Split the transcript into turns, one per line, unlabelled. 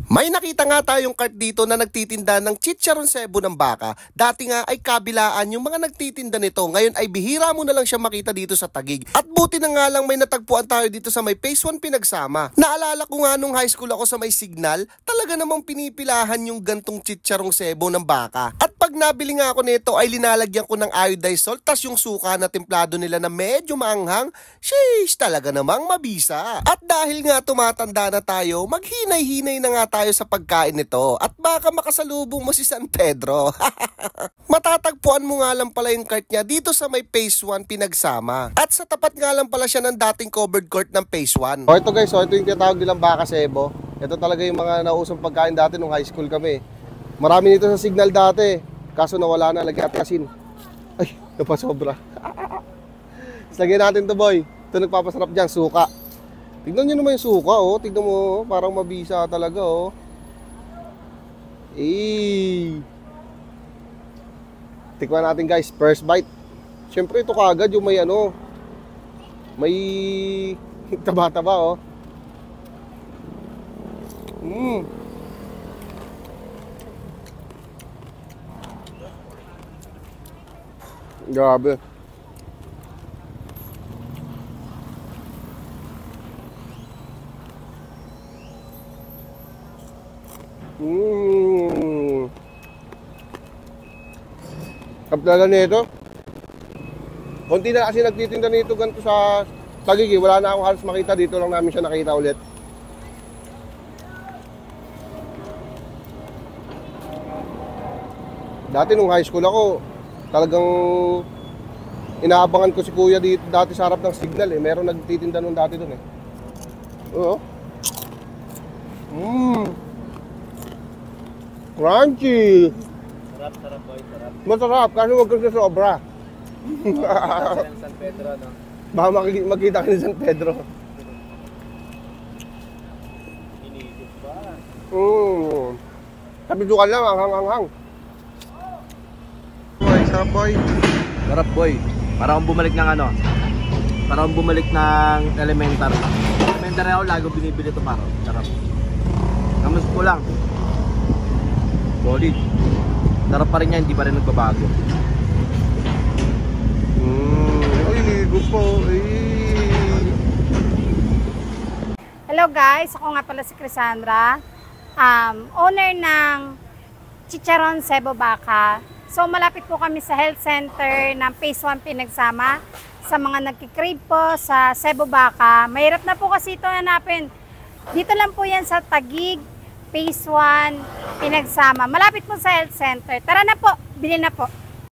May nakita nga tayong cart dito na nagtitinda ng chicharon sebo ng baka. Dati nga ay kabilaan yung mga nagtitinda nito. Ngayon ay bihira mo na lang siya makita dito sa Taguig. At buti na nga lang may natagpuan tayo dito sa may Phase 1 Pinagsama. Naalala ko nga nung high school ako sa may Signal, talaga namang pinipilahan yung gantong chicharong sebo ng baka. At pag nabili nga ako nito ay linalagyan ko ng iodized salt, tas yung suka na templado nila na medyo maanghang. Sheesh, talaga namang mabisa. At dahil nga tumatanda na tayo, maghinay-hinay na nga tayo sa pagkain nito at baka makasalubong mo si San Pedro. Matatagpuan mo nga lang pala yung cart niya dito sa may Phase 1 Pinagsama. At sa tapat nga lang pala siya ng dating covered court ng Phase 1. O ito guys, ito yung tinatawag nilang baka sebo. Ito talaga yung mga nausong pagkain dati nung high school kami. Marami nito sa Signal dati, kaso nawala na, lagyan natin asin. Ay, napasobra. Lagyan natin to boy. Ito nagpapasarap dyan, suka. Tignan nyo naman yung suka, oh. Tignan mo, parang mabisa talaga, oh. Tikman natin guys, first bite. Siyempre ito kaagad yung may ano, may taba-taba, oh. Grabe. Kapalalan nito. Konti na kasi nagtitinda nito ganito sa Taguig. Wala na akong halos makita. Dito lang namin siya nakita ulit. Dati nung high school ako, talagang inaabangan ko si kuya dito dati sa harap ng Signal eh. Meron nagtitinda nung dati doon eh. Oo. Crunchy.
Sarap boy, sarap.
Masarap kasi huwag kang sobra.
San Pedro, no?
Baka makita ka ni San Pedro.
Inigit pa.
Kapitukan lang, hanghang. Boy, sarap boy.
Sarap boy. Para akong bumalik ng ano? Para akong bumalik ng elementary. Elementary ako, lagi binibili ito paro. Sarap. Namas ko lang. Solid. Sarap pa rin yan, hindi pa rin nagbabago.
Ay, ligo po.
Hello guys, ako nga pala si Crisandra, owner ng Chicharon Sebo Baka. So malapit po kami sa health center ng Phase 1 Pinagsama. Sa mga nagkikrave po sa Sebo Baka, mahirap na po kasi ito hanapin. Dito lang po yan sa Taguig, Phase 1 Pinagsama. Malapit po sa health center. Tara na po, bilhin na po.